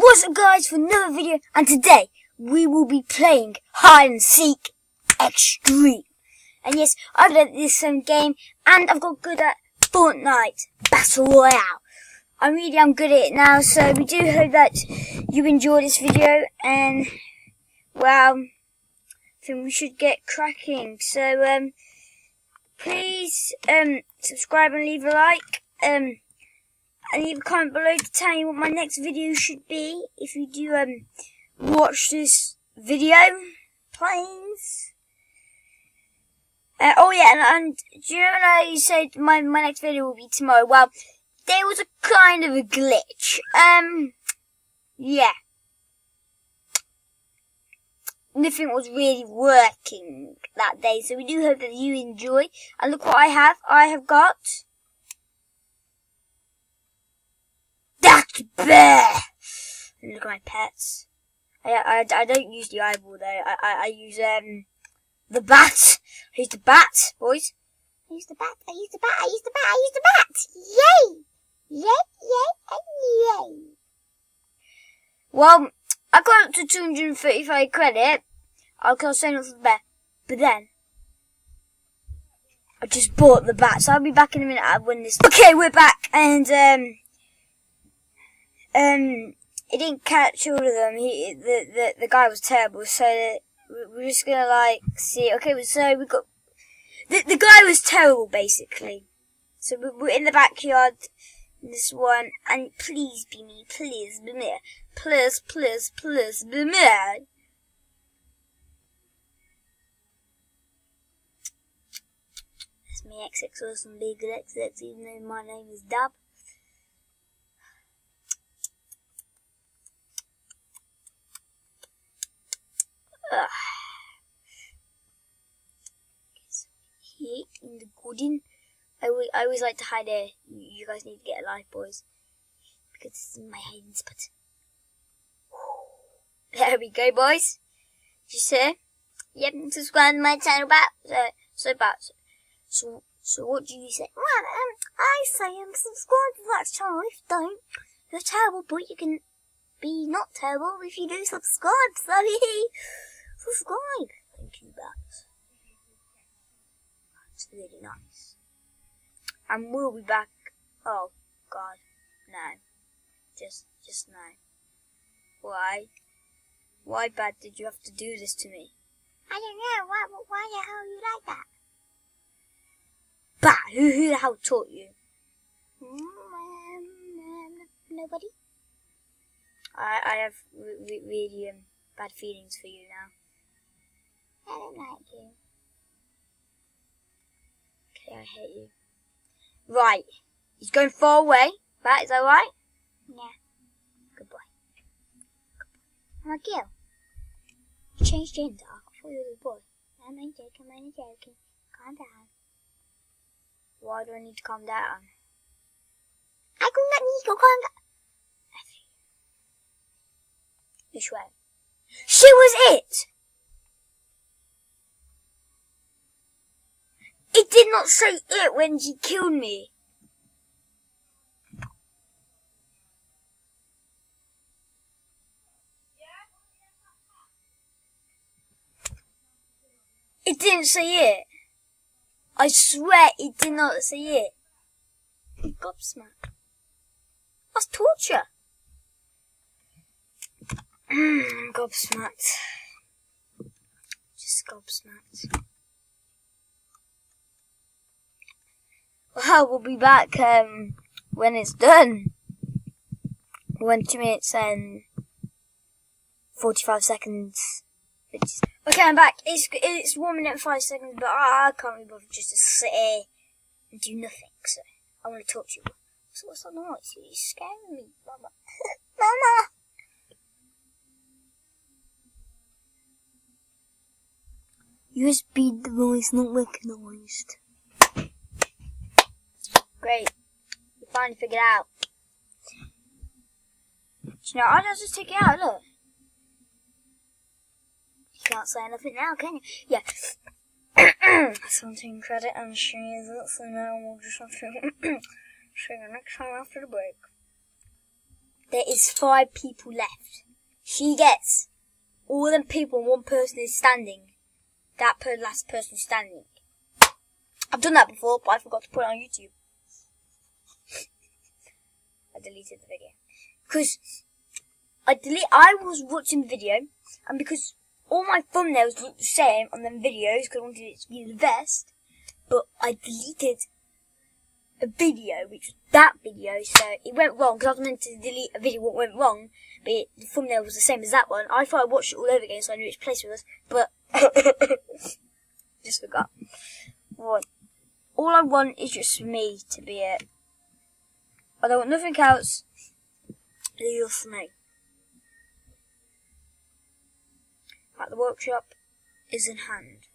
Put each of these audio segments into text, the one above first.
What's up guys, for another video, and today we will be playing Hide and Seek Extreme. And yes, I've learned this game and I've got good at Fortnite Battle Royale. I really am good at it now, so we do hope that you enjoy this video and, well, I think we should get cracking. So, please, subscribe and leave a like, and leave a comment below to tell me what my next video should be, if you do, watch this video, please. Oh yeah, and do you remember how you said my next video will be tomorrow? Well, there was a kind of a glitch. Yeah. Nothing was really working that day, so we do hope that you enjoy. And look what I have. I have got that bear. And look at my pets. I don't use the eyeball though. I use the bat. I use the bat, boys. I use the bat. I use the bat. I use the bat. I use the bat. Yay! Yay! Yay! And yay! Well, I got up to 235 credit. I was saying up for the bear, but then I just bought the bat. So I'll be back in a minute. I'll win this. Okay, we're back, and he didn't catch all of them. The guy was terrible. So we're just gonna like see. Okay, so we got the guy was terrible basically. So we're in the backyard. This one, and please be me, please be me, please be me. That's me, XX awesome big XX, even though my name is Dub. Here in the garden. I always like to hide there. You guys need to get a life, boys, because this is my hiding spot. There we go, boys. Did you see? Yep, subscribe to my channel, So what do you say? Well, I say subscribe to that channel. If you don't, you're terrible, but you can be not terrible if you do subscribe. So subscribe. Thank you, Bats. That's really nice. And we'll be back. Oh God, no. Just no. Why? Why, Bad, did you have to do this to me? I don't know. Why the hell are you like that? Bad, who the hell taught you? Nobody. I have really bad feelings for you now. I don't like you. Okay, I hate you. Right, he's going far away. That is alright? Yeah. Good boy. I'm a girl. You changed gender. I thought you were a boy. I'm only joking. Calm down. Why do I need to calm down? I do not need to calm down. This way. She was it! It did not say it when she killed me. It didn't say it. I swear it did not say it. Gobsmacked. That's torture. Gobsmacked. Just gobsmacked. Well, we'll be back when it's done. 2 minutes and 45 seconds. Okay, I'm back. It's 1 minute and 5 seconds, but I can't be bothered just to sit here and do nothing. So I want to talk to you. So what's that noise? You're scaring me, Mama. Mama. USB device not recognized. Great. We finally figured it out. You know, I'll just take it out, look. You can't say nothing now, can you? Yeah. Something credit and she isn't, so now we'll just have to see you next time after the break. there is 5 people left. She gets all them people and one person is standing. That last person standing. I've done that before, but I forgot to put it on YouTube. I deleted the video. Because I was watching the video, and because all my thumbnails looked the same on them videos, because I wanted it to be the best, but I deleted a video, which was that video, so it went wrong, because I was meant to delete a video what went wrong, but the thumbnail was the same as that one. I thought I watched it all over again, so I knew which place it was, but just forgot. What? All I want is just for me to be it. I don't want nothing else. Just me. Right, the workshop is in hand.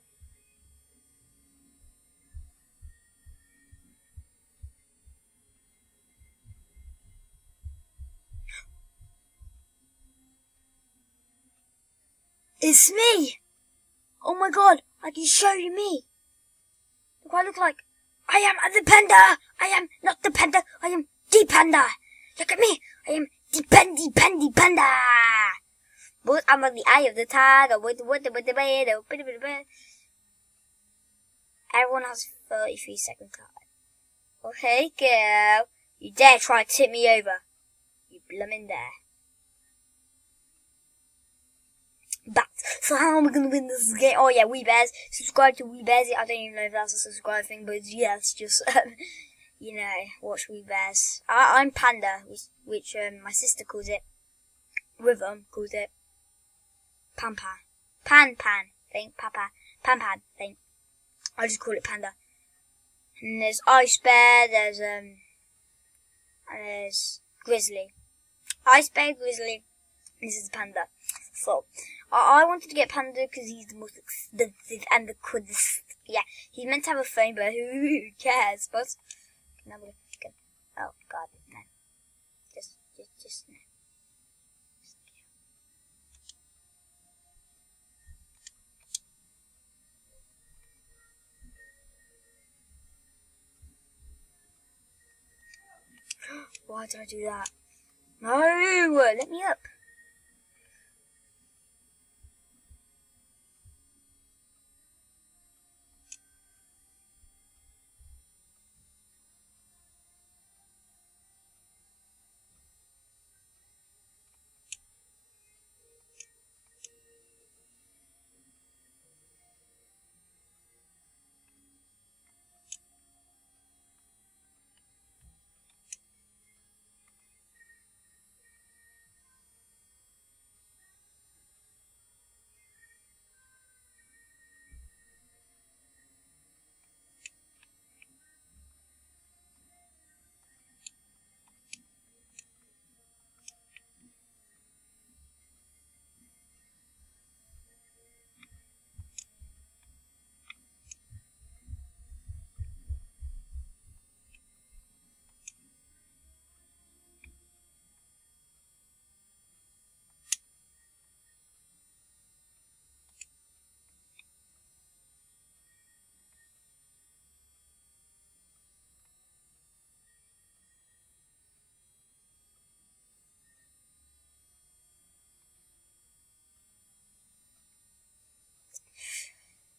It's me! Oh my god, I can show you me. Look what I look like. I am the panda! I am not the panda, I am the panda! Look at me! I am the panda! But I'm on the eye of the tiger. Everyone has 33 seconds time. Okay, girl. You dare try to tip me over. You bloomin' dare. But, so how am I gonna win this game? Oh yeah, Wee Bears. Subscribe to Wee Bears. I don't even know if that's a subscribe thing, but yes, just, you know, watch Wee Bears. I'm Panda, which my sister calls it. Rhythm calls it Pampa. Pan thing. Papa. Pan thing. I just call it Panda. And there's Ice Bear, and there's Grizzly. Ice Bear, Grizzly. This is Panda. So, I wanted to get Panda because he's the most expensive and the coolest. Yeah, he's meant to have a phone, but who cares? But, oh god, no. Just no. Why did I do that? No! Let me up.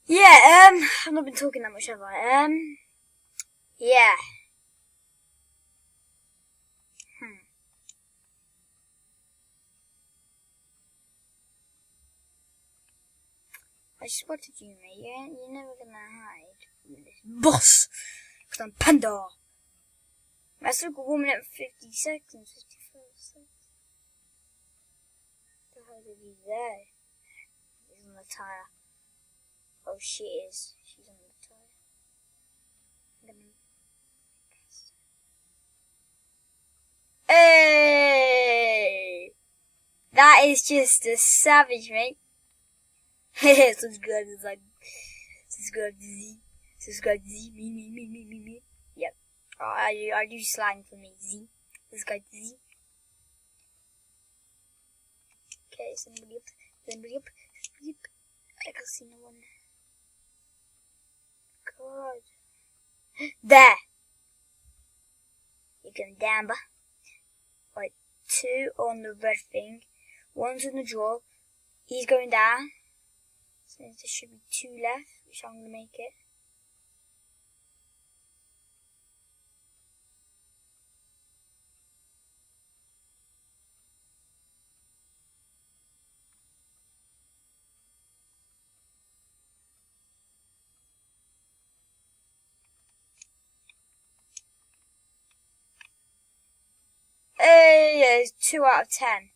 Yeah, I've not been talking that much, have I? Yeah. I spotted you, mate. You're never gonna hide from this boss. Because I'm Panda. I still got 1 minute and 50 seconds, 54 seconds. What the hell did he there? He's on the tire. Oh, she is. She's on the tire. I'm gonna pass. Hey! That is just a savage, mate. Subscribe to Z, me. Yep. I do slang for me, Z. Subscribe to Z. Okay, is anybody up? I can see no one. God. There! You going down, but. Right, 2 on the red thing. 1's in the drawer. He's going down. So there should be 2 left, which I'm going to make it. It's 2 out of 10.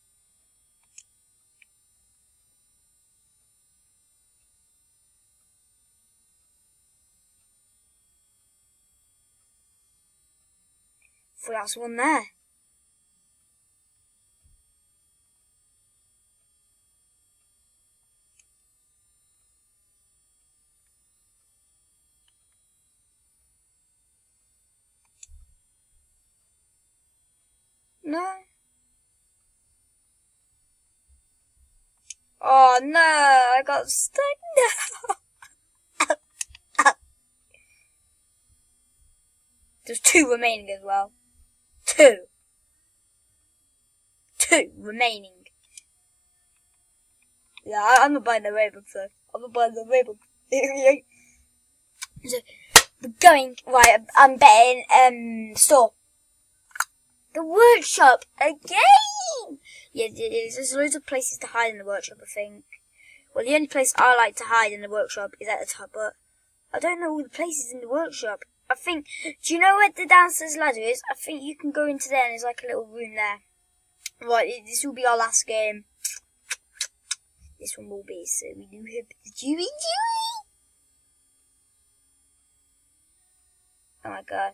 So that's 1 there. No. Oh no, I got stuck now. There's 2 remaining as well. 2 remaining. Yeah, I'm not buying the Roblox though. I'm not buying the Roblox. So, we're going, right, I'm betting, store. The workshop, again! Yeah, there's loads of places to hide in the workshop, I think. Well, the only place I like to hide in the workshop is at the top, but I don't know all the places in the workshop. I think, do you know where the downstairs ladder is? I think you can go into there and there's like a little room there. Right, this will be our last game. This one will be, so we do hope that you enjoy. Oh my god.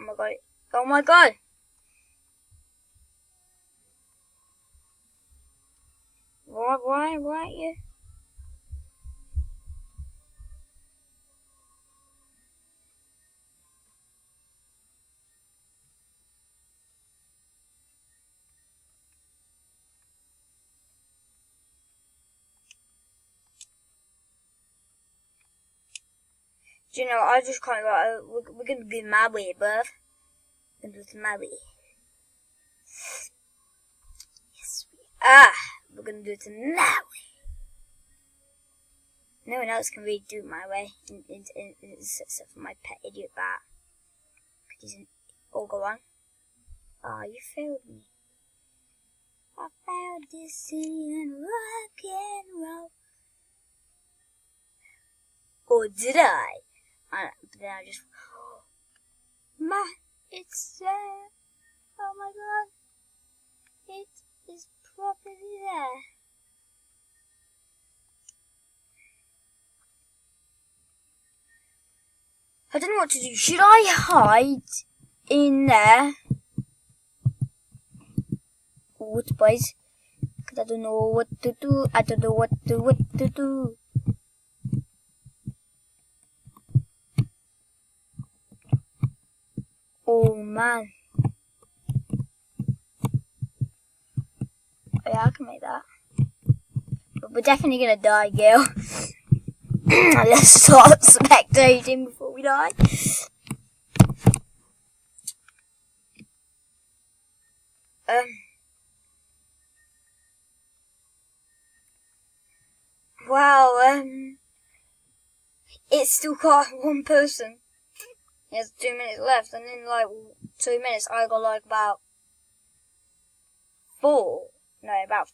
Oh my god. Oh my god. Why, you? Do you know, I just can't go, we're gonna do my way, bruv. We're gonna do it my way. Yes, we're gonna do it my way. No one else can really do it my way, except for my pet idiot bat. He's an, oh, go on. Oh, you failed me. I found this in rock and roll. Or did I? But then I just, it's there. Oh my god. It is properly there. I don't know what to do. Should I hide in there? What, boys? Because I don't know what to do. I don't know what to do. Oh man. Oh, yeah, I can make that. But we're definitely gonna die, Gil. Let's start spectating before we die. Wow, it's still got 1 person. There's 2 minutes left, and in like 2 minutes I got like about 4. No, about